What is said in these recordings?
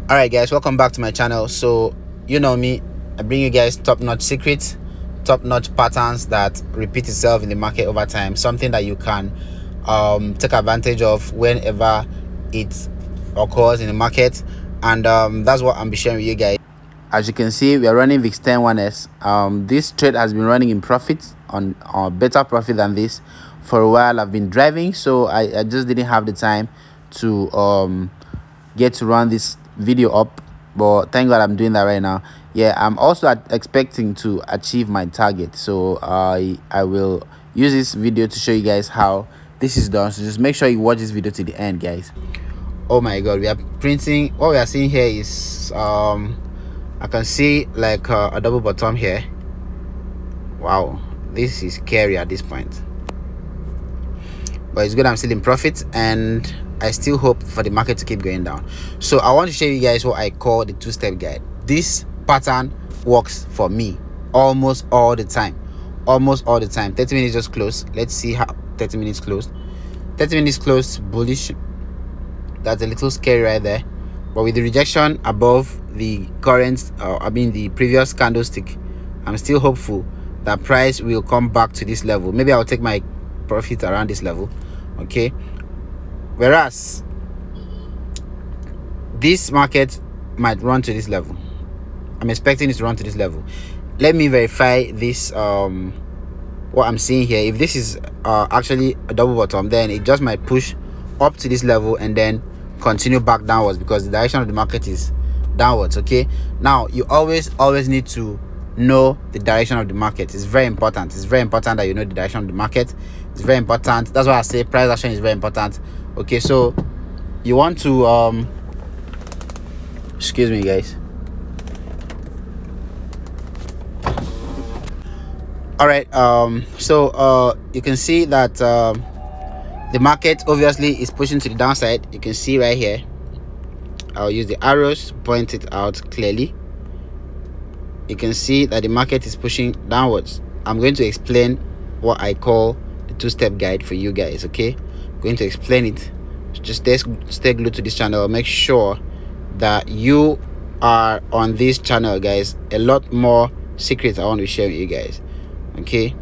All right, guys, welcome back to my channel. So you know me, I bring you guys top-notch secrets, top-notch patterns that repeat itself in the market over time, something that you can take advantage of whenever it occurs in the market. And that's what I'm be sharing with you guys. As you can see, we are running VIX 10 1s. This trade has been running in profit, on better profit than this for a while. I've been driving, so I just didn't have the time to get to run this video up, but thank God I'm doing that right now. Yeah, I'm also expecting to achieve my target, so I will use this video to show you guys how this is done. So just make sure you watch this video to the end, guys. Oh my God, we are printing. What we are seeing here is I can see like a double bottom here. Wow, this is scary at this point, but it's good. I'm still in profit, and I still hope for the market to keep going down. So I want to show you guys what I call the two-step guide. This pattern works for me almost all the time. 30 minutes just closed. Let's see how 30 minutes closed. 30 minutes closed bullish. That's a little scary right there, but with the rejection above the current the previous candlestick, I'm still hopeful that price will come back to this level. Maybe I'll take my profit around this level. Okay, whereas this market might run to this level. I'm expecting it to run to this level. Let me verify this what I'm seeing here. If this is actually a double bottom, then it just might push up to this level and then continue back downwards, because the direction of the market is downwards. Okay, now you always need to know the direction of the market. It's very important. It's very important that you know the direction of the market. It's very important. That's why I say price action is very important. Okay, so you want to excuse me, guys. All right, so you can see that the market obviously is pushing to the downside. You can see right here. I'll use the arrows to point it out clearly. You can see that the market is pushing downwards. I'm going to explain what I call the two-step guide for you guys. Okay, I'm going to explain it. So just stay glued to this channel. Make sure that you are on this channel, guys. A lot more secrets I want to share with you guys. Okay,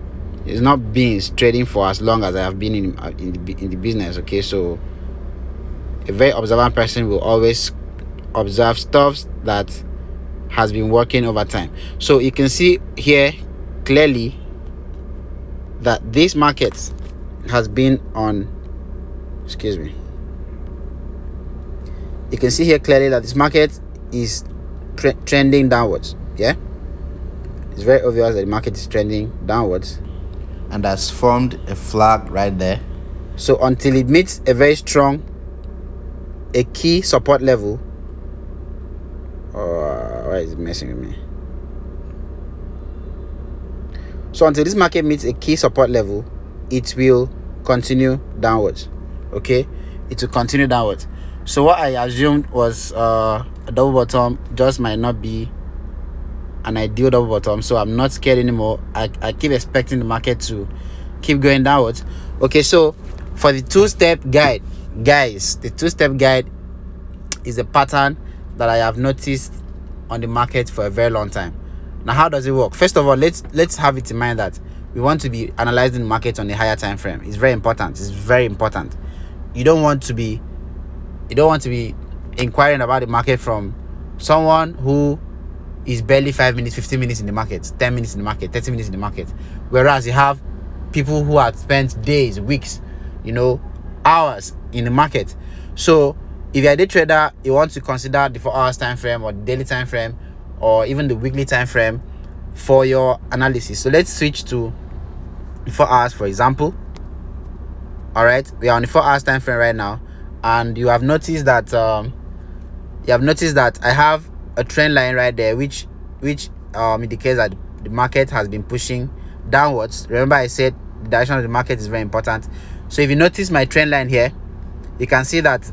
it's not been trading for as long as I have been in the business. Okay, so a very observant person will always observe stuff that has been working over time. So you can see here clearly that this market has been on, excuse me, you can see here clearly that this market is trending downwards. Yeah, it's very obvious that the market is trending downwards and has formed a flag right there. So until it meets a very strong, a key support level, why is it messing with me? So until this market meets a key support level, it will continue downwards. Okay, it will continue downwards. So what I assumed was a double bottom just might not be an ideal double bottom, so I'm not scared anymore. I keep expecting the market to keep going downwards. Okay, so for the two-step guide, guys, the two-step guide is a pattern that I have noticed on the market for a very long time. Now, how does it work? First of all, let's have it in mind that we want to be analyzing the market on a higher time frame. It's very important. It's very important. You don't want to be inquiring about the market from someone who is barely 5 minutes, 15 minutes in the market, 10 minutes in the market, 30 minutes in the market. Whereas you have people who have spent days, weeks, hours in the market. So if you're a day trader, you want to consider the 4 hours time frame, or the daily time frame, or even the weekly time frame for your analysis. So let's switch to the 4 hours, for example. All right, we are on the 4 hours time frame right now, and you have noticed that I have a trend line right there, which indicates that the market has been pushing downwards. Remember, I said the direction of the market is very important. So if you notice my trend line here, you can see that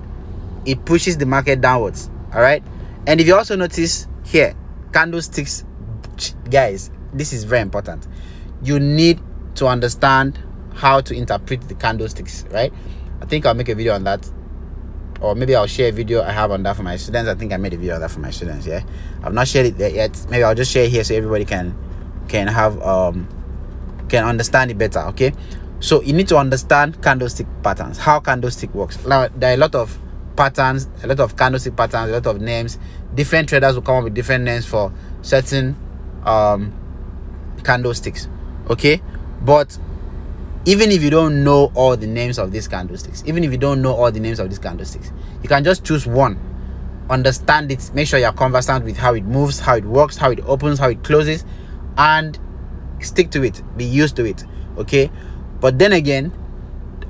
it pushes the market downwards. All right, and if you also notice here, candlesticks, guys, this is very important. You need to understand how to interpret the candlesticks, right? I think I'll make a video on that. or maybe I'll share a video I have on that for my students. I think I made a video on that for my students. Yeah, I've not shared it there yet. Maybe I'll just share it here so everybody can have can understand it better. Okay, so you need to understand candlestick patterns, how candlestick works. Now there are a lot of patterns, a lot of candlestick patterns, a lot of names. Different traders will come up with different names for certain candlesticks. Okay, but even if you don't know all the names of these candlesticks, you can just choose one, understand it, make sure you're conversant with how it moves, how it works, how it opens, how it closes, and stick to it, be used to it. Okay, but then again,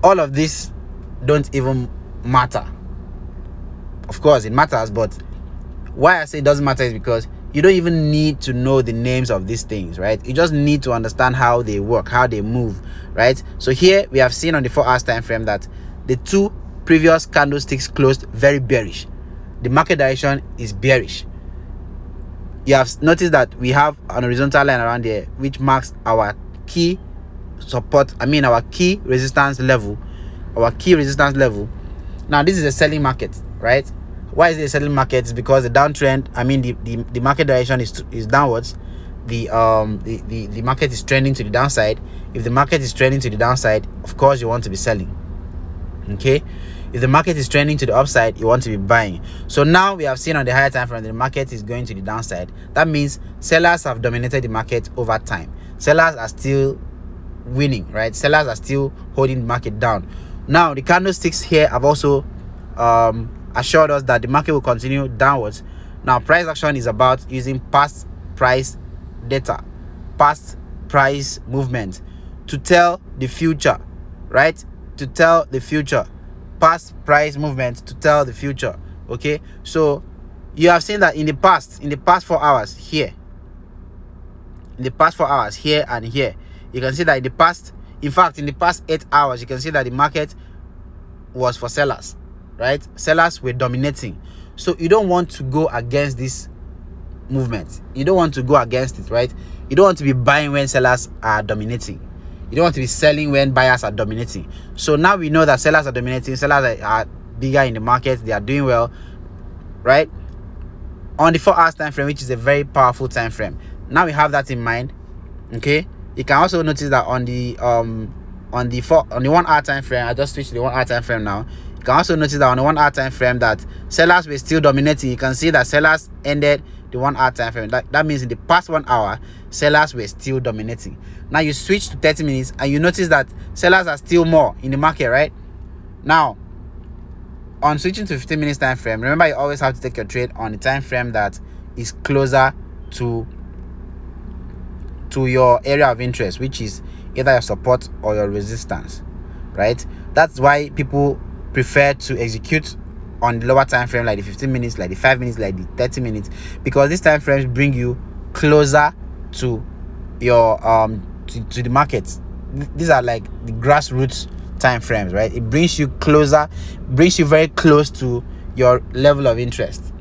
all of this don't even matter. Of course it matters, but why I say it doesn't matter is because you don't even need to know the names of these things, right? You just need to understand how they work, how they move, right? So here we have seen on the 4 hours time frame that the 2 previous candlesticks closed very bearish. The market direction is bearish. You have noticed that we have an horizontal line around here which marks our key support, our key resistance level. Now this is a selling market, right? Why is it a selling market? It's because the downtrend, the market direction is downwards. The market is trending to the downside. If the market is trending to the downside, of course you want to be selling. Okay, if the market is trending to the upside, you want to be buying. So now we have seen on the higher time frame the market is going to the downside. That means sellers have dominated the market over time. Sellers are still winning, right? Sellers are still holding the market down. Now the candlesticks here have also assured us that the market will continue downwards. Now price action is about using past price data, past price movement to tell the future, right? To tell the future, past price movement to tell the future. Okay, so you have seen that in the past 4 hours here, and here, you can see that in the past 8 hours, you can see that the market was for sellers, right? Sellers were dominating. So you don't want to go against this movement. You don't want to go against it, right? You don't want to be buying when sellers are dominating. You don't want to be selling when buyers are dominating. So now we know that sellers are dominating. Sellers are bigger in the market. They are doing well, right? On the 4 hours time frame, which is a very powerful time frame. Now we have that in mind. Okay, you can also notice that on the 1 hour time frame, I just switched to the 1 hour time frame now. You can also notice that on the 1 hour time frame that sellers were still dominating. You can see that sellers ended the 1 hour time frame. That means in the past 1 hour, sellers were still dominating. Now you switch to 30 minutes and you notice that sellers are still more in the market, right? Now on switching to 15 minutes time frame, remember you always have to take your trade on the time frame that is closer to your area of interest, which is either your support or your resistance, right? That's why people prefer to execute on the lower time frame, like the 15 minutes, like the 5 minutes, like the 30 minutes, because these time frames bring you closer to your to the market. These are like the grassroots time frames, right? It brings you closer, brings you very close to your level of interest.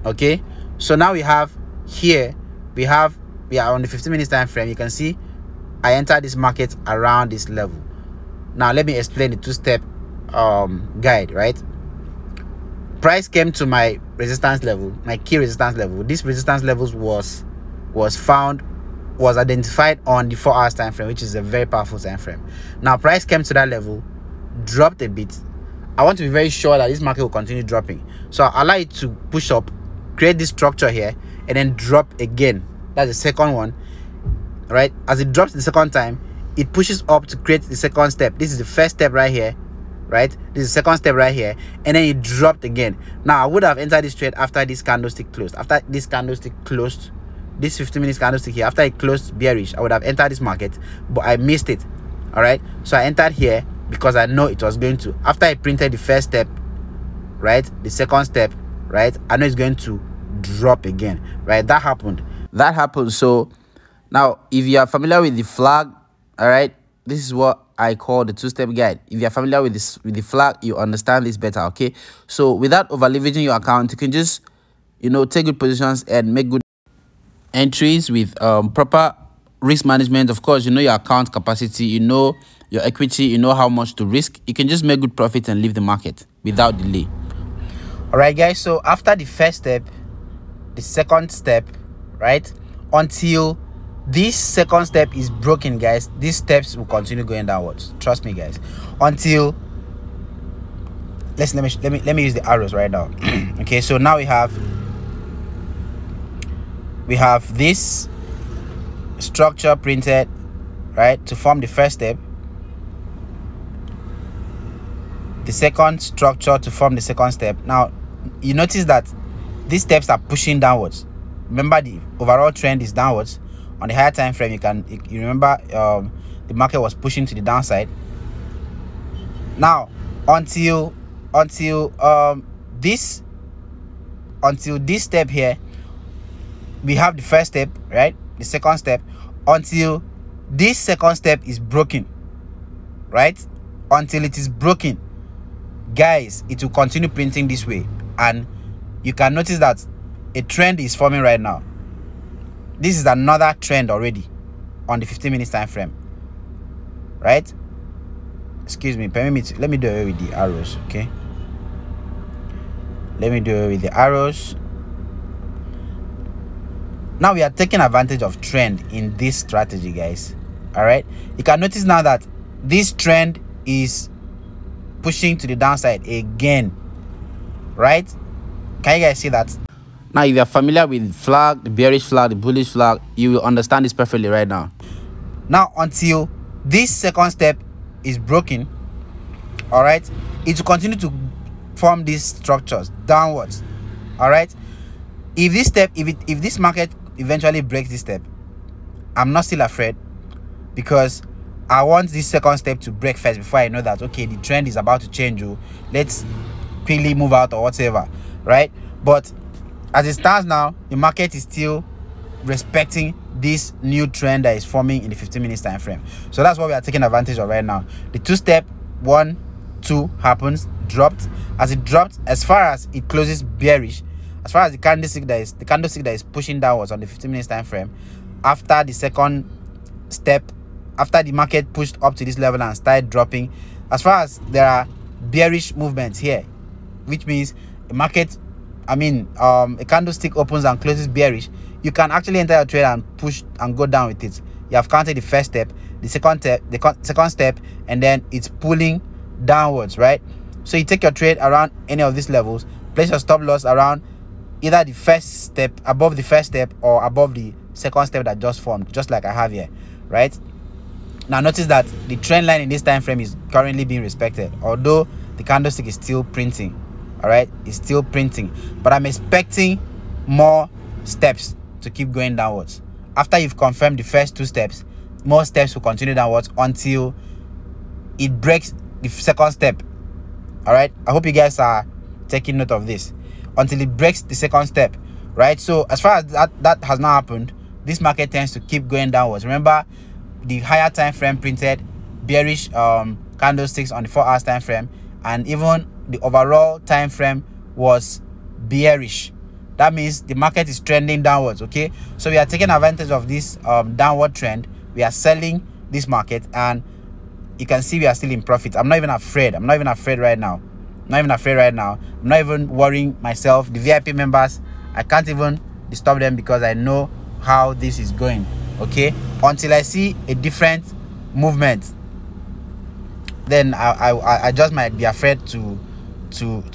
Okay, so now we have here, we are on the 15 minutes time frame. You can see I entered this market around this level. Now let me explain the 2-step guide, right? Price came to my resistance level, my key resistance level. This resistance levels was identified on the 4 hours time frame, which is a very powerful time frame. Now price came to that level, dropped a bit. I want to be very sure that this market will continue dropping, so I allow it to push up, create this structure here, and then drop again. That's the second one, right? As it drops the second time, it pushes up to create the second step. This is the first step right here, right? This is the second step right here, and then it dropped again. Now I would have entered this trade after this candlestick closed. After this candlestick closed, this 15 minutes candlestick here, after it closed bearish, I would have entered this market, but I missed it. All right, so I entered here because I know it was going to, after I printed the first step, right, the second step, right, I know it's going to drop again, right? That happened. So now if you are familiar with the flag, all right, this is what I call the 2-step guide. If you're familiar with this, with the flag, you understand this better. Okay, so without over leveraging your account, you can just, take good positions and make good entries with proper risk management. Of course, you know your account capacity, you know your equity, you know how much to risk, you can just make good profit and leave the market without delay. All right, guys, so after the first step, the second step, right, until this second step is broken, guys, these steps will continue going downwards. Trust me, guys, until let me use the arrows right now. Okay, so now we have this structure printed, right, to form the first step, the second structure to form the second step. Now you notice that these steps are pushing downwards. Remember, the overall trend is downwards. On the higher time frame, you remember the market was pushing to the downside. Now until this step here, we have the first step, right, the second step, until this second step is broken, right, until it is broken, guys, it will continue printing this way. And you can notice that a trend is forming right now. This is another trend already on the 15 minutes time frame, right? Excuse me, let me do it with the arrows. Okay, let me do it with the arrows. Now we are taking advantage of trend in this strategy, guys. All right, you can notice now that this trend is pushing to the downside again, right? Can you guys see that? Now if you are familiar with flag, the bearish flag, the bullish flag, you will understand this perfectly right now. Now until this second step is broken, all right, it will continue to form these structures downwards. All right, if this market eventually breaks this step, I'm not still afraid, because I want this second step to break first before I know that, okay, the trend is about to change. Let's quickly move out or whatever, right? But as it stands now, the market is still respecting this new trend that is forming in the 15 minutes time frame. So that's what we are taking advantage of right now. The two-step 1, 2 happens, dropped. As it dropped, as far as it closes bearish, as far as the candlestick that is pushing downwards on the 15 minutes time frame, after the second step, after the market pushed up to this level and started dropping, as far as there are bearish movements here, which means the market, a candlestick opens and closes bearish, you can actually enter your trade and push and go down with it. You have counted the first step, the second step, and then it's pulling downwards, right? So you take your trade around any of these levels, place your stop loss around either the first step, above the first step, or above the second step that just formed, just like I have here, right? Now notice that the trend line in this time frame is currently being respected, although the candlestick is still printing. All right, it's still printing, but I'm expecting more steps to keep going downwards. After you've confirmed the first two steps, more steps will continue downwards until it breaks the second step. All right, I hope you guys are taking note of this. Until it breaks the second step, right? So as far as that has not happened, this market tends to keep going downwards. Remember, the higher time frame printed bearish candlesticks on the 4 hours time frame, and even the overall time frame was bearish. That means the market is trending downwards. Okay, so we are taking advantage of this downward trend. We are selling this market, and you can see we are still in profit. I'm not even afraid right now. I'm not even worrying myself. The VIP members, I can't even disturb them because I know how this is going. Okay, until I see a different movement, then I just might be afraid to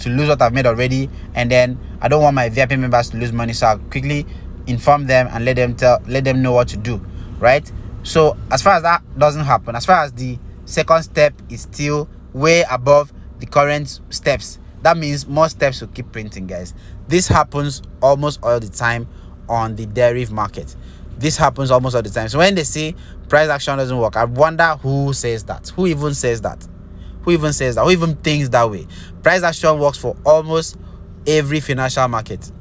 lose what I've made already, and then I don't want my VIP members to lose money, so I'll quickly inform them and let them know what to do, right? So as far as that doesn't happen, as far as the second step is still way above the current steps, that means more steps will keep printing, guys. This happens almost all the time on the derivative market. This happens almost all the time. So when they say price action doesn't work, I wonder who says that. Who even says that? Who even says that? Who even thinks that way? Price action works for almost every financial market.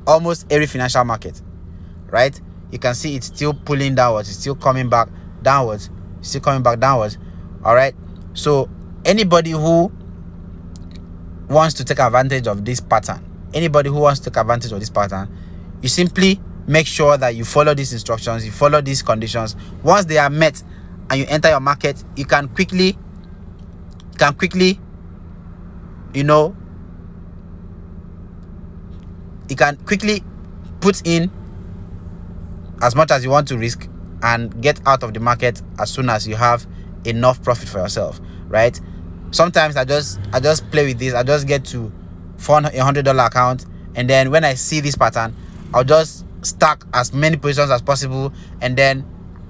Almost every financial market, right? You can see it's still pulling downwards. It's still coming back downwards. It's still coming back downwards. All right. So anybody who wants to take advantage of this pattern, you simply make sure that you follow these instructions, you follow these conditions. Once they are met, and you enter your market, you can quickly you know, you can quickly put in as much as you want to risk and get out of the market as soon as you have enough profit for yourself, right? Sometimes I just play with this. I just get to $100 account, and then when I see this pattern, I'll just stack as many positions as possible, and then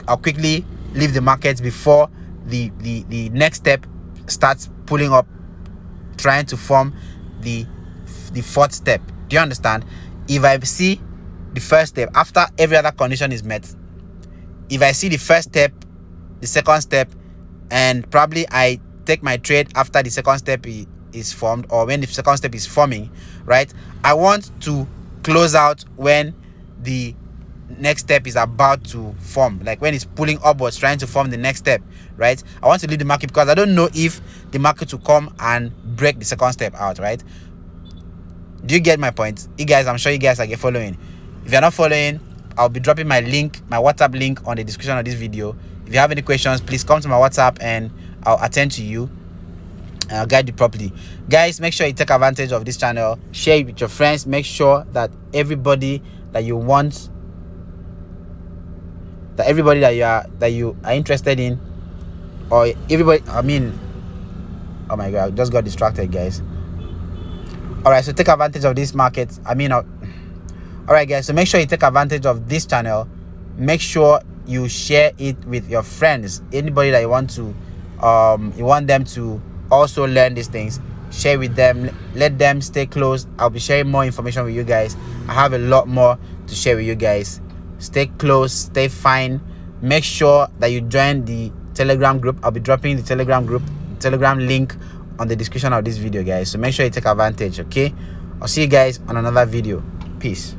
I'll quickly leave the market before the next step starts pulling up, trying to form the fourth step. Do you understand? If I see the first step after every other condition is met, if I see the first step, the second step, and probably I take my trade after the second step is formed, or when the second step is forming, right? I want to close out when the next step is about to form, like when it's pulling upwards, trying to form the next step, right? I want to leave the market because I don't know if the market will come and break the second step out, right? Do you get my point? You guys, I'm sure you guys are following. If you're not following, I'll be dropping my link, my WhatsApp link, on the description of this video. If you have any questions, please come to my WhatsApp and I'll attend to you and I'll guide you properly. Guys, make sure you take advantage of this channel, share it with your friends. Make sure that everybody that you want, that everybody that you are interested in, or everybody, I mean, oh my god, I just got distracted, guys. All right, so take advantage of this market. I mean, all right, guys, so make sure you take advantage of this channel. Make sure you share it with your friends, anybody that you want to you want them to also learn these things. Share with them, let them stay close. I'll be sharing more information with you guys. I have a lot more to share with you guys. Stay close, stay fine. Make sure that you join the Telegram group. I'll be dropping the Telegram group, Telegram link on the description of this video, guys. So make sure you take advantage. Okay, I'll see you guys on another video. Peace.